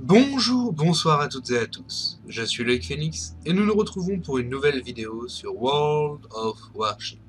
Bonjour, bonsoir à toutes et à tous, je suis Loïc Phoenix et nous nous retrouvons pour une nouvelle vidéo sur World of Warship.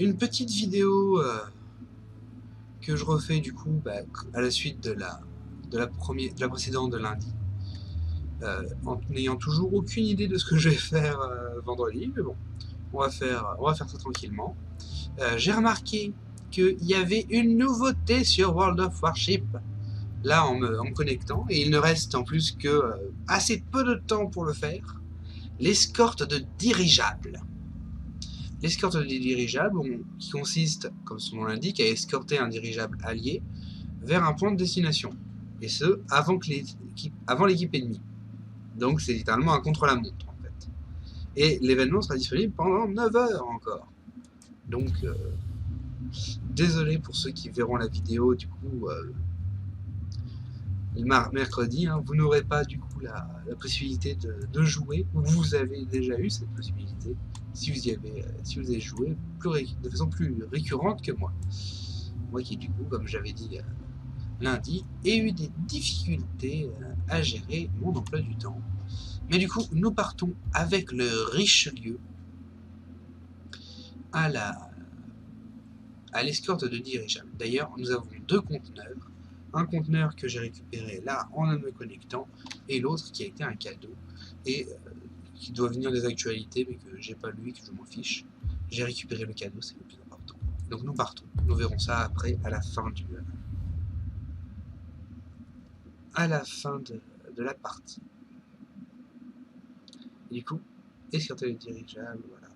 Une petite vidéo que je refais du coup à la suite de la précédente de lundi. En n'ayant toujours aucune idée de ce que je vais faire vendredi, mais bon, on va faire ça tranquillement. J'ai remarqué qu'il y avait une nouveauté sur World of Warship. Là en me connectant, et il ne reste en plus que assez peu de temps pour le faire, l'escorte de dirigeables. L'escorte de dirigeables qui consiste, comme son nom l'indique, à escorter un dirigeable allié vers un point de destination, et ce, avant l'équipe ennemie. Donc c'est littéralement un contre-la-montre en fait. Et l'événement sera disponible pendant 9 heures encore. Donc désolé pour ceux qui verront la vidéo du coup mercredi, hein, vous n'aurez pas du coup la possibilité de jouer, ou vous avez déjà eu cette possibilité si vous avez joué de façon plus récurrente que moi. Moi qui du coup, comme j'avais dit lundi, ai eu des difficultés à gérer mon emploi du temps. Mais du coup, nous partons avec le Richelieu à l'escorte de dirigeables. D'ailleurs, nous avons deux conteneurs. Un conteneur que j'ai récupéré là en me connectant, et l'autre qui a été un cadeau, et qui doit venir des actualités, mais que j'ai pas lu et que je m'en fiche. J'ai récupéré le cadeau, c'est le plus important. Donc nous partons. Nous verrons ça après, à la fin de la partie. Et du coup, escorter les dirigeables, voilà.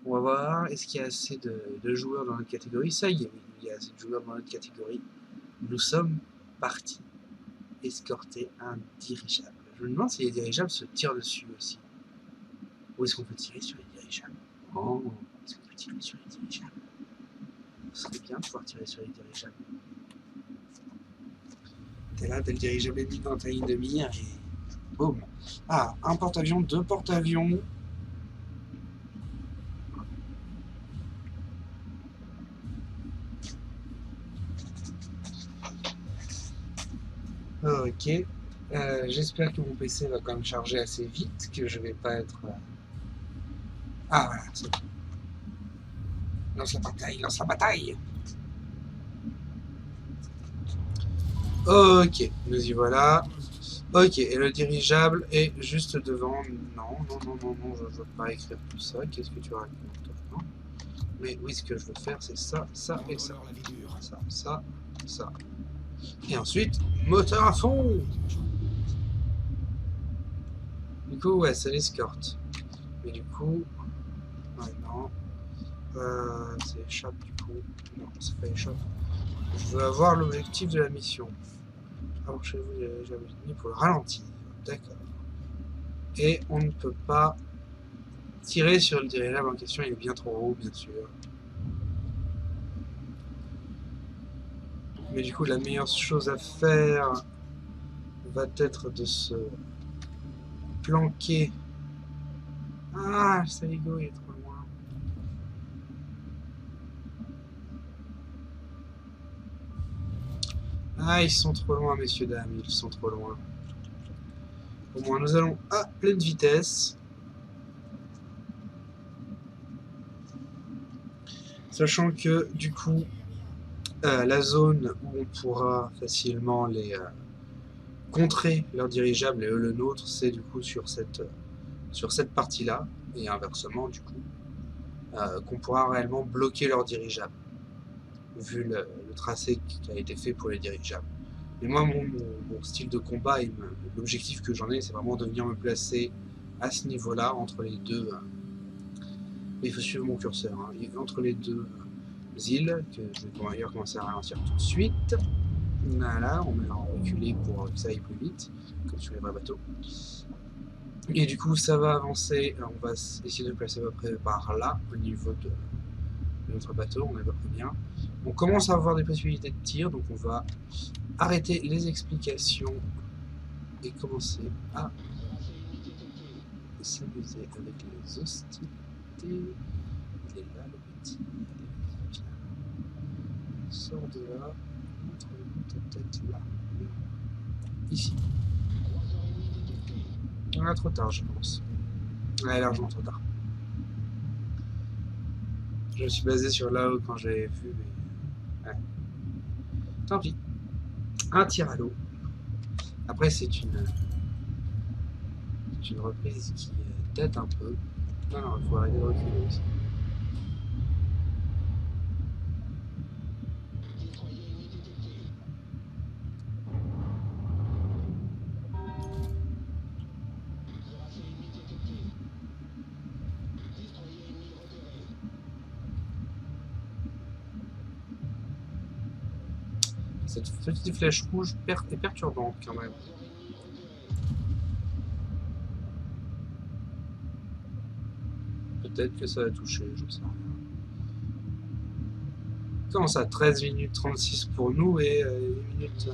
On va voir, est-ce qu'il y a assez de joueurs dans notre catégorie? Ça y est, oui, il y a assez de joueurs dans notre catégorie. Nous sommes partis escorter un dirigeable. Je me demande si les dirigeables se tirent dessus aussi. Ou est-ce qu'on peut tirer sur les dirigeables? Oh, est-ce qu'on peut tirer sur les dirigeables? Ce serait bien de pouvoir tirer sur les dirigeables. T'es là, t'as le dirigeable ennemi dans ta ligne de mire et boum. Ah, un porte-avions, deux porte-avions. Ok. J'espère que mon PC va quand même charger assez vite, que je vais pas être. Ah voilà, c'est bon. Lance la bataille, lance la bataille. Ok, nous y voilà. Ok, et le dirigeable est juste devant. Non, non, non, non, non, je veux pas écrire tout ça. Qu'est-ce que tu racontes? Non. Mais oui, ce que je veux faire, c'est ça, ça et ça. Ça, ça, ça. Et ensuite, moteur à fond. Du coup, ouais, c'est l'escorte. Mais du coup, ouais, non. C'est échappe du coup. Non, c'est pas échappe. Je veux avoir l'objectif de la mission. Approchez-vous du dirigeable ennemi pour le ralentir. D'accord. Et on ne peut pas tirer sur le dirigeable en question, il est bien trop haut, bien sûr. Mais du coup, la meilleure chose à faire va être de se planquer. Ah, le Saligo, il est trop loin. Ah, ils sont trop loin, messieurs, dames, ils sont trop loin. Au moins, nous allons à pleine vitesse. Sachant que, du coup, la zone où on pourra facilement les contrer leurs dirigeables et eux le nôtre, c'est du coup sur cette partie-là, et inversement, du coup, qu'on pourra réellement bloquer leurs dirigeables, vu le tracé qui a été fait pour les dirigeables. Mais moi, mon style de combat, l'objectif que j'en ai, c'est vraiment de venir me placer à ce niveau-là, entre les deux. Il faut suivre mon curseur, hein, entre les deux îles, que je vais d'ailleurs commencer à ralentir tout de suite. Voilà, on met en reculé pour que ça aille plus vite, comme sur les vrais bateaux. Et du coup, ça va avancer. Alors, on va essayer de le placer à peu près par là, au niveau de notre bateau. On est à peu près bien. On commence à avoir des possibilités de tir, donc on va arrêter les explications et commencer à s'amuser avec les hostilités. Il est là, le petit. Allez, sors de là. Montre-nous ta tête là. ici. On a trop tard, je pense. Ouais, largement trop tard. Je me suis basé sur là-haut quand j'avais vu, mais... Ouais. Tant pis. Un tir à l'eau. Après, c'est une reprise qui date un peu. Non, non, il faut arrêter de reculer aussi. Cette petite flèche rouge est perturbante quand même. Peut-être que ça va toucher, je ne sais rien. Comment ça, 13 minutes 36 pour nous et 8 minutes...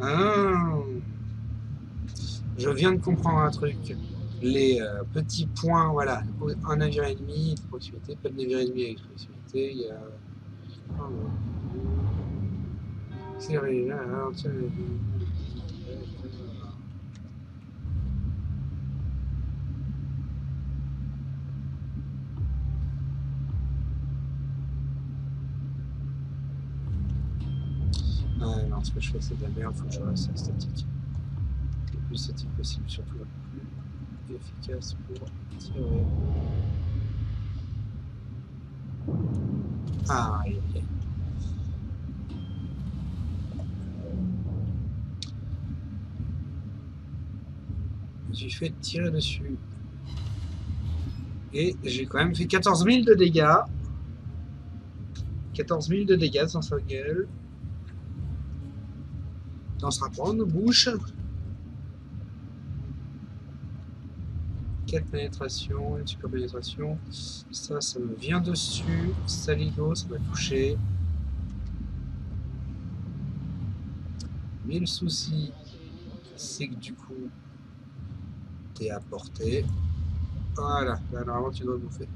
Ah, je viens de comprendre un truc. Les petits points, voilà, un navire ennemi de proximité, pas de navire ennemi avec proximité, il y a... C'est vrai, ouais, non, ce que je fais c'est de la merde, faut que je reste statique. Le plus statique possible, surtout le plus efficace pour tirer. Ah, aïe, aïe, aïe. Je me suis fait tirer dessus. Et j'ai quand même fait 14 000 de dégâts. 14 000 de dégâts dans sa gueule. Dans sa grande bouche. 4 pénétrations, une super pénétration. Ça me vient dessus. Saligo, ça m'a touché. Mais le souci, c'est que du coup, t'es à portée. Voilà, là normalement tu dois bouffer.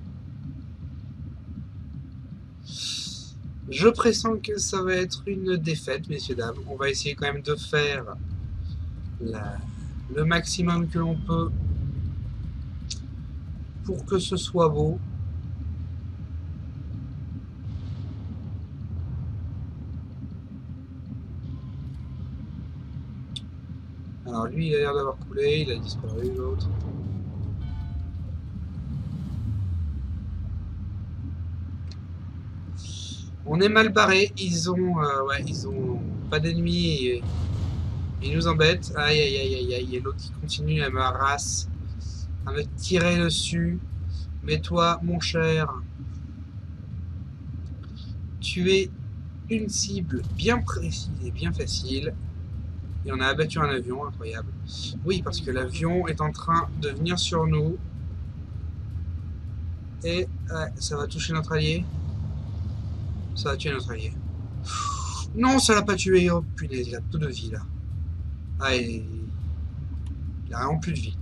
Je pressens que ça va être une défaite, messieurs, dames. On va essayer quand même de faire le maximum que l'on peut pour que ce soit beau. Alors lui, il a l'air d'avoir coulé, il a disparu, l'autre. On est mal barré, ils ont pas d'ennemis et ils nous embêtent. Aïe aïe aïe aïe aïe, et l'autre qui continue à me harasse, à me tirer dessus. Mais toi, mon cher, tu es une cible bien précise et bien facile. Et on a abattu un avion, incroyable. Oui, parce que l'avion est en train de venir sur nous. Et ça va toucher notre allié. Ça va tuer notre allié. Non, ça l'a pas tué. Oh punaise, il a peu de vie là. Ah, il a vraiment plus de vie.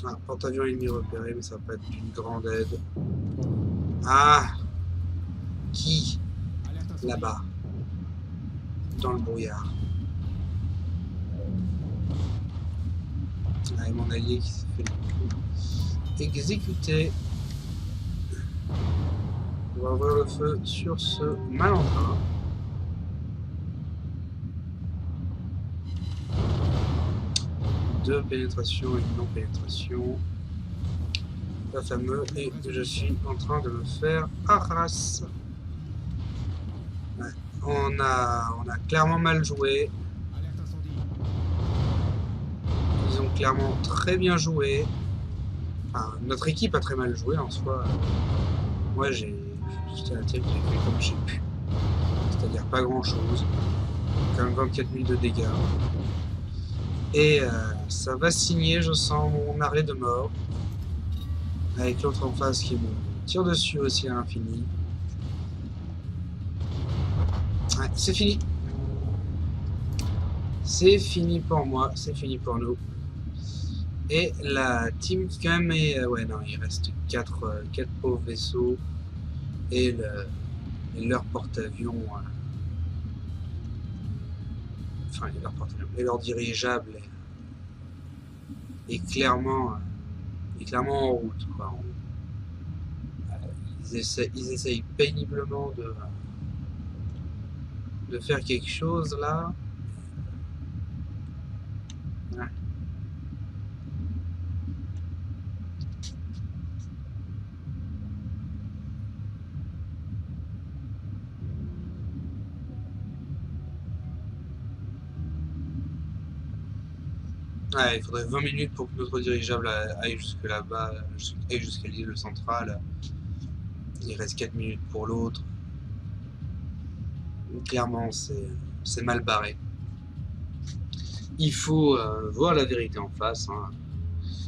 Ah, porte-avions ennemi repéré, mais ça va pas être d'une grande aide. Ah! Qui? Là-bas. Dans le brouillard. Ah, et mon allié qui s'est fait exécuter. On va ouvrir le feu sur ce malandrin. Deux pénétrations et une non-pénétration. Pas fameux, et je suis en train de me faire harasse. Ouais. On a clairement mal joué. Ils ont clairement très bien joué. Enfin, notre équipe a très mal joué en soi. Moi j'ai fait comme j'ai pu. C'est-à-dire pas grand chose. Quand même 24 000 de dégâts. Et ça va signer, je sens mon arrêt de mort. Avec l'autre en face qui me tire dessus aussi à l'infini. c'est fini. C'est fini pour moi, c'est fini pour nous. Et la team qui quand même est... ouais non, il reste 4 pauvres vaisseaux. Et, leur porte-avions... enfin, leur porte-avions... Et leur dirigeable est clairement en route, quoi. Ils essayent péniblement de faire quelque chose là. Ouais. Ouais, il faudrait 20 minutes pour que notre dirigeable aille jusque là-bas, aille jusqu'à l'île centrale. Il reste 4 minutes pour l'autre. Clairement, c'est mal barré. Il faut voir la vérité en face. Hein.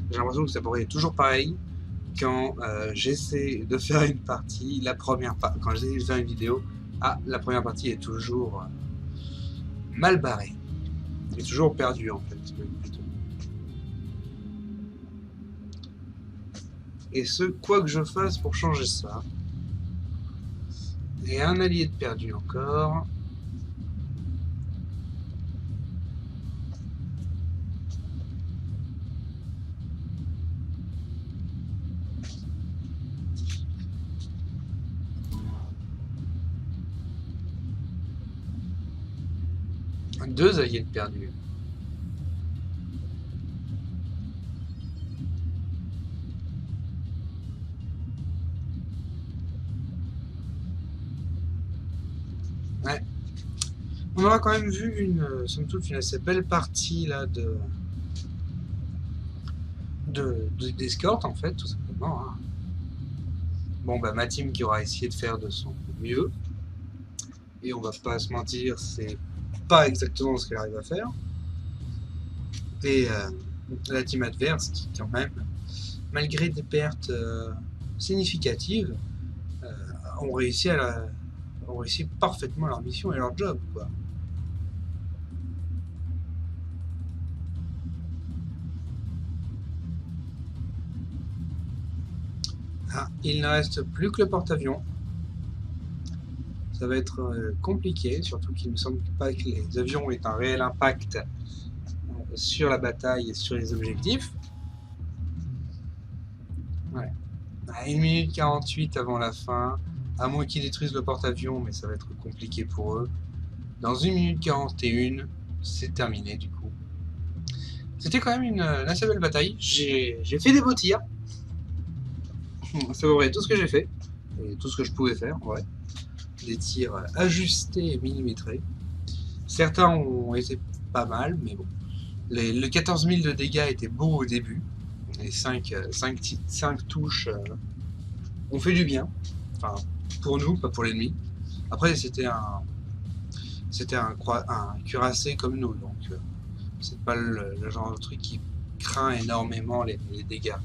J'ai l'impression que ça pourrait être toujours pareil quand j'essaie de faire une partie, quand j'essaie de faire une vidéo, la première partie est toujours mal barrée. Est toujours perdue en fait. Et quoi que je fasse pour changer ça. Et un allié de perdu encore. Deux alliés de perdu. Ouais. On aura quand même vu somme toute, une assez belle partie là d'escorte en fait, tout simplement. Hein. Bon, bah ma team qui aura essayé de faire de son mieux. Et on va pas se mentir, c'est pas exactement ce qu'elle arrive à faire. Et la team adverse qui quand même, malgré des pertes significatives, ont réussi parfaitement leur mission et leur job, quoi. Il ne reste plus que le porte-avions. Ça va être compliqué, surtout qu'il ne me semble pas que les avions aient un réel impact sur la bataille et sur les objectifs. Ouais. À 1 minute 48 avant la fin, à moins qu'ils détruisent le porte-avions, mais ça va être compliqué pour eux. Dans 1 minute 41, c'est terminé du coup. C'était quand même une assez belle bataille. J'ai fait des beaux tirs. C'est vrai, tout ce que j'ai fait. Et tout ce que je pouvais faire, ouais. Des tirs ajustés et millimétrés. Certains ont été pas mal, mais bon. Le 14 000 de dégâts était beau au début. Les 5 touches ont fait du bien. Enfin, pour nous, pas pour l'ennemi. Après, c'était un cuirassé comme nous, donc c'est pas le genre de truc qui craint énormément les dégâts.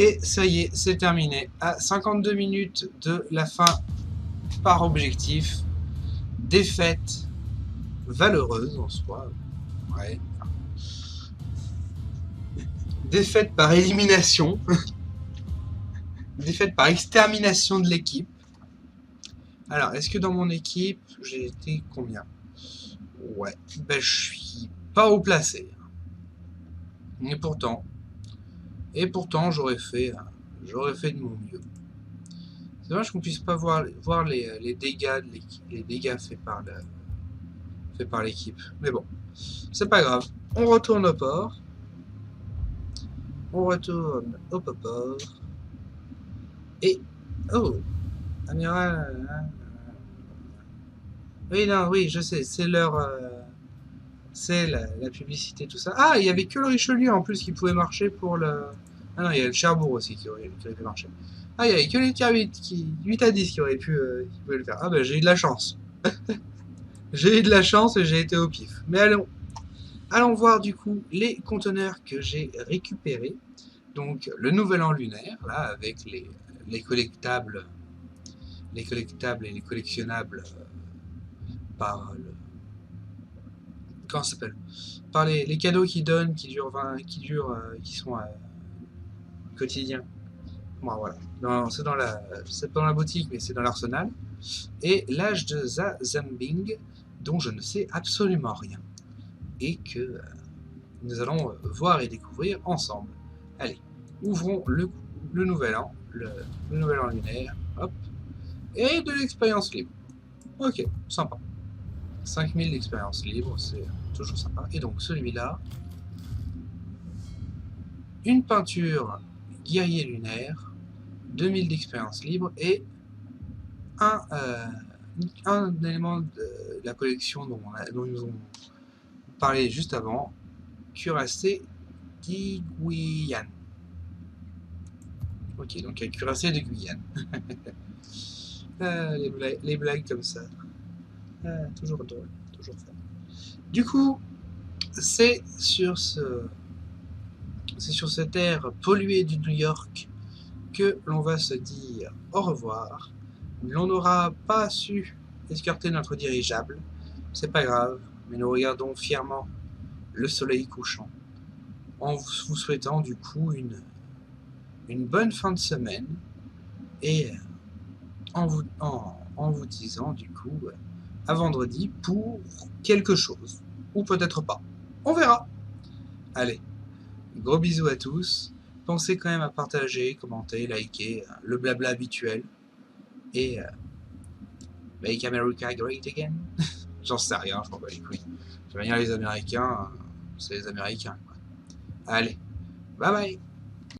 Et ça y est, c'est terminé. À 52 minutes de la fin par objectif, défaite valeureuse en soi. Ouais. Défaite par élimination. Défaite par extermination de l'équipe. Alors, est-ce que dans mon équipe, j'ai été combien? Ouais, ben je suis pas haut placé. Et pourtant, j'aurais fait de mon mieux. C'est dommage qu'on puisse pas voir les dégâts faits par l'équipe. Mais bon, c'est pas grave. On retourne au port. On retourne au port. Et oh, amiral. Oui, non, oui, je sais, c'est c'est la publicité, tout ça. Ah, il y avait que le Richelieu en plus qui pouvait marcher pour le. Ah non, il y a le Cherbourg aussi qui aurait pu marcher. Ah, il y avait que les tiers 8 à 10 qui pouvaient le faire. Ah, ben j'ai eu de la chance. J'ai eu de la chance et j'ai été au pif. Mais allons voir du coup les conteneurs que j'ai récupérés. Donc le nouvel an lunaire, là, avec les collectables, et les collectionnables par le... Comment ça s'appelle? Par les cadeaux qu'ils donnent, qui sont quotidiens. Bon, voilà. C'est dans la boutique, mais c'est dans l'arsenal. Et l'âge de Zambing, dont je ne sais absolument rien. Et que nous allons voir et découvrir ensemble. Allez, ouvrons le nouvel an, le nouvel an lunaire, hop, et de l'expérience libre. Ok, sympa. 5000 d'expérience libre, c'est toujours sympa. Et donc celui-là, une peinture guerrier lunaire, 2000 d'expérience libre et un, euh, un élément de la collection dont nous avons parlé juste avant, cuirassé de Guyane. Ok, donc un cuirassé de Guyane. Les blagues comme ça. Toujours drôle, toujours fun. Du coup, c'est sur cette aire polluée du New York que l'on va se dire au revoir. L'on n'aura pas su escorter notre dirigeable, c'est pas grave, mais nous regardons fièrement le soleil couchant, en vous souhaitant du coup une bonne fin de semaine et en vous disant du coup à vendredi pour quelque chose, ou peut-être pas. On verra. Allez, gros bisous à tous. Pensez quand même à partager, commenter, liker, le blabla habituel. Et Make America Great Again. J'en sais rien, je m'en bats les couilles. De toute manière, les Américains, c'est les Américains. Quoi. Allez, bye bye.